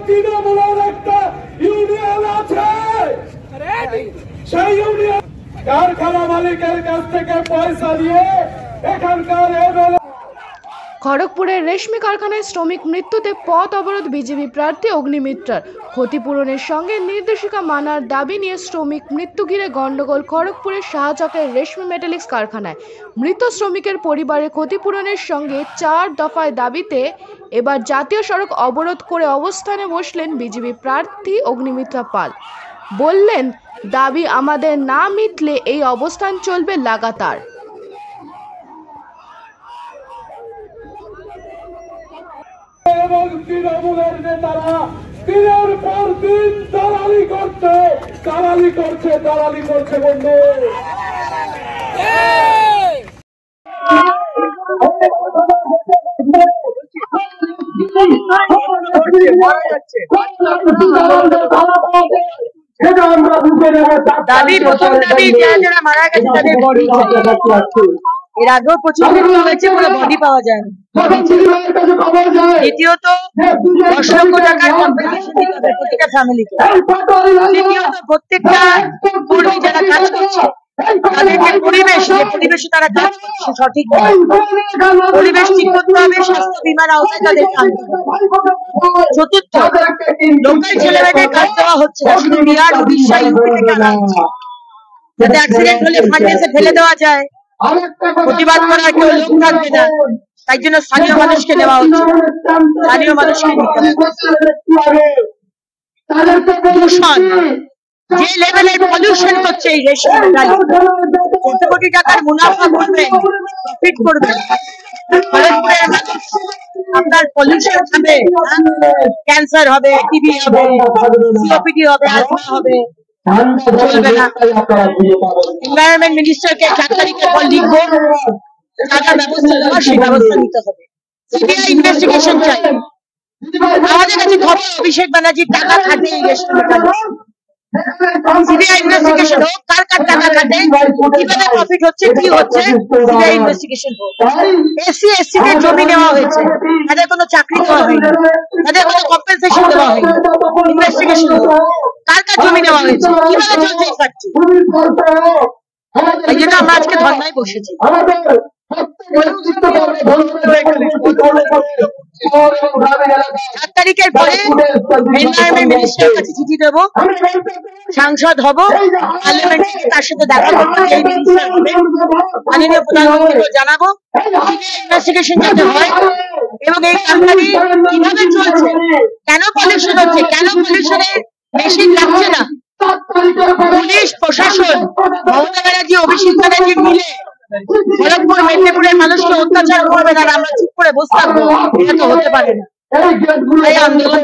তৃণমূলের একটা ইউনিয়ন আছে, সেই ইউনিয়ন কারখানা মালিকের কাছ থেকে পয়সা দিয়ে এখানকার খড়গপুরের রেশমি কারখানায় শ্রমিক মৃত্যুতে পথ অবরোধ বিজেপি প্রার্থী অগ্নিমিত্রার। ক্ষতিপূরণের সঙ্গে নির্দেশিকা মানার দাবি নিয়ে শ্রমিক মৃত্যু ঘিরে গন্ডগোল খড়গপুরের শাহচকের রেশমি মেটালিক্স কারখানায়। মৃত শ্রমিকের পরিবারের ক্ষতিপূরণের সঙ্গে 4 দফায় দাবিতে এবার জাতীয় সড়ক অবরোধ করে অবস্থানে বসলেন বিজেপি প্রার্থী অগ্নিমিত্রা পাল। বললেন, দাবি আমাদের না মিটলে এই অবস্থান চলবে লাগাতার। এবং তৃণমূলের নেতারা দিনের পর দিন দালালি করছে বন্ধু। দাবি প্রথম দাবি যারা মারা গেছে তাদের বডি এর আগেও প্রচুর হয়েছে, কোনো বডি পাওয়া যায় না। দ্বিতীয়ত 10 লক্ষ টাকার কম্পেনসেশন দিতে হবে প্রত্যেকটা ফ্যামিলিকে। তৃতীয়ত প্রত্যেকটা কর্মী যারা কাজ করছে তাদেরকে পরিবেশে তারা কাজ করছে সঠিক পরিবেশ ঠিক করতে হবে, স্বাস্থ্য বীমার আওতায় তাদের আনতে হবে। চতুর্থ, লোকাল ছেলেমেয়েদের কাজ দেওয়া হচ্ছে না, শুধু বিহার উড়িষ্যা ইউপি থেকে আনা হচ্ছে, যাতে অ্যাক্সিডেন্ট হলে ফান্ডেসে ফেলে দেওয়া যায়, প্রতিবাদ করার কেউ লোক থাকবে না, তাই জন্য স্থানীয় মানুষকে দেওয়া হচ্ছে, স্থানীয় মানুষকে নিতে হবে। দূষণ, যে লেভেলের পলিউশন করছে এই রেশমি মেটালিক্স, কোটি কোটি টাকার মুনাফা করবেন, প্রফিট করবেন, আপনার পলিউশন হবে, ক্যান্সার হবে, টিবি হবে, সিওপিডি হবে, আজমা হবে, চলবে না। এনভায়রনমেন্ট মিনিস্টারকে 4 তারিখের পর লিখবো, টাকা ব্যবস্থা দেওয়া সেই ব্যবস্থা নিতে হবে। সিবিআই ইনভেস্টিগেশন চাই। আমাদের কাছে খবর অভিষেক ব্যানার্জির টাকা খাটে এই রেশমি মেটালিক্স। সিবিআই ইনভেস্টিগেশন হোক, কার কার টাকা খাটে, কিভাবে প্রফিট হচ্ছে, কি হচ্ছে, সিবিআই ইনভেস্টিগেশন হোক। এসসি এসটি দের জমি নেওয়া হয়েছে, তাদের কোনো চাকরি দেওয়া হয়নি, তাদের কোনো কম্পেনসেশন দেওয়া হয়নি, ইনভেস্টিগেশন হোক। কার কার জমি নেওয়া হয়েছে, কিভাবে চলছে এই ফ্যাক্টরি, এই জন্য আমরা আজকে ধর্নায় বসেছি। 7 তারিখের পরে এনভায়রনমেন্ট মিনিস্টারের কাছে চিঠি দেবো, সাংসদ হব, পার্লামেন্টে তার সাথে দেখা করবো, এই মিনিস্টার হবে, মাননীয় প্রধানমন্ত্রীকে জানাবো, ইনভেস্টিগেশন যাতে হয় এবং এই কোম্পানি কিভাবে চলছে, কেন পলিউশন হচ্ছে, কেন পলিউশনে মেশিন লাগছে না, পুলিশ প্রশাসন মমতা ব্যানার্জি অভিষেক ব্যানার্জি মিলে খড়গপুর মেদিনীপুরের মানুষকে অত্যাচার করবেন আর আমরা চুপ করে বসে থাকবো, এটা তো হতে পারে না। তাই আন্দোলন